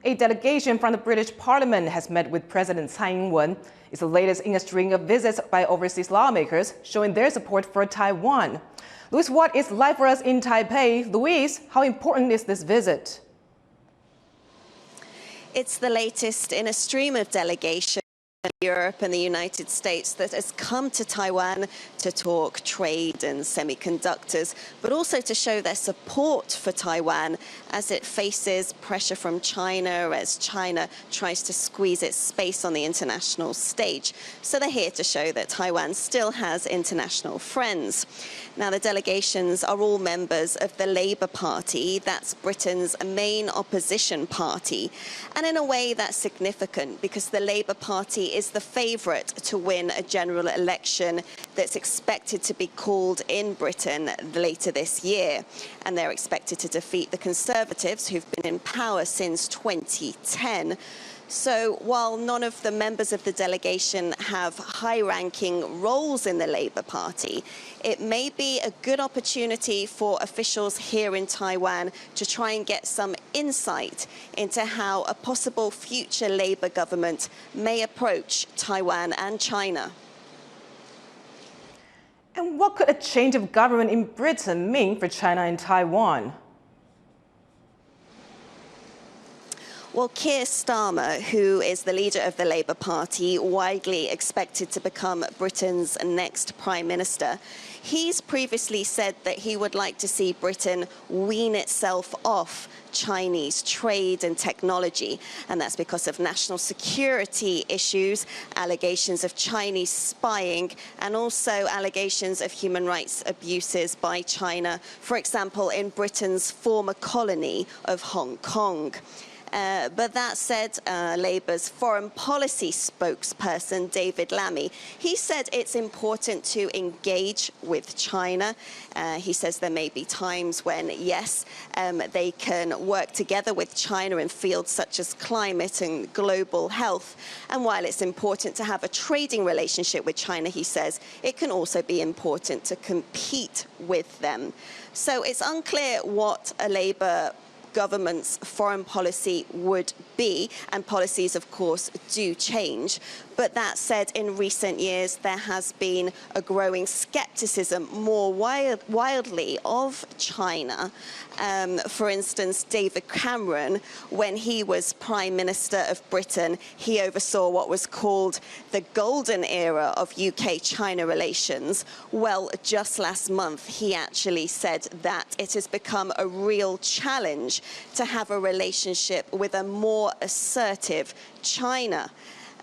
A delegation from the British Parliament has met with President Tsai Ing-wen. It's the latest in a string of visits by overseas lawmakers showing their support for Taiwan. Louise, what is live for us in Taipei? Louise, how important is this visit? It's the latest in a stream of delegations in Europe and the United States that has come to Taiwan to talk trade and semiconductors, but also to show their support for Taiwan as it faces pressure from China, as China tries to squeeze its space on the international stage. So they're here to show that Taiwan still has international friends. Now, the delegations are all members of the Labour Party. That's Britain's main opposition party. And in a way, that's significant because the Labour Party is the favourite to win a general election that's expected to be called in Britain later this year. And they're expected to defeat the Conservatives, who've been in power since 2010. So while none of the members of the delegation have high-ranking roles in the Labour Party, it may be a good opportunity for officials here in Taiwan to try and get some insight into how a possible future Labour government may approach Taiwan and China. And what could a change of government in Britain mean for China and Taiwan? Well, Keir Starmer, who is the leader of the Labour Party, widely expected to become Britain's next Prime Minister, he's previously said that he would like to see Britain wean itself off Chinese trade and technology, and that's because of national security issues, allegations of Chinese spying, and also allegations of human rights abuses by China, for example, in Britain's former colony of Hong Kong. But that said, Labour's foreign policy spokesperson, David Lammy, he said it's important to engage with China. He says there may be times when, yes, they can work together with China in fields such as climate and global health. And while it's important to have a trading relationship with China, he says, it can also be important to compete with them. So it's unclear what a Labour government's foreign policy would be, and policies, of course, do change. But that said, in recent years, there has been a growing skepticism more wildly of China. For instance, David Cameron, when he was Prime Minister of Britain, he oversaw what was called the golden era of UK-China relations. Well, just last month, he actually said that it has become a real challenge to have a relationship with a more assertive China.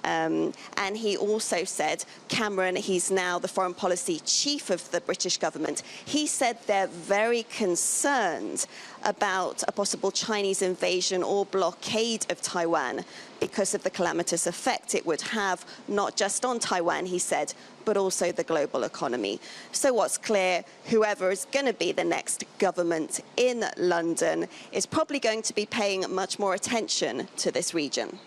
And he also said, Cameron, he's now the foreign policy chief of the British government, he said they're very concerned about a possible Chinese invasion or blockade of Taiwan because of the calamitous effect it would have, not just on Taiwan, he said, but also the global economy. So what's clear, whoever is going to be the next government in London is probably going to be paying much more attention to this region.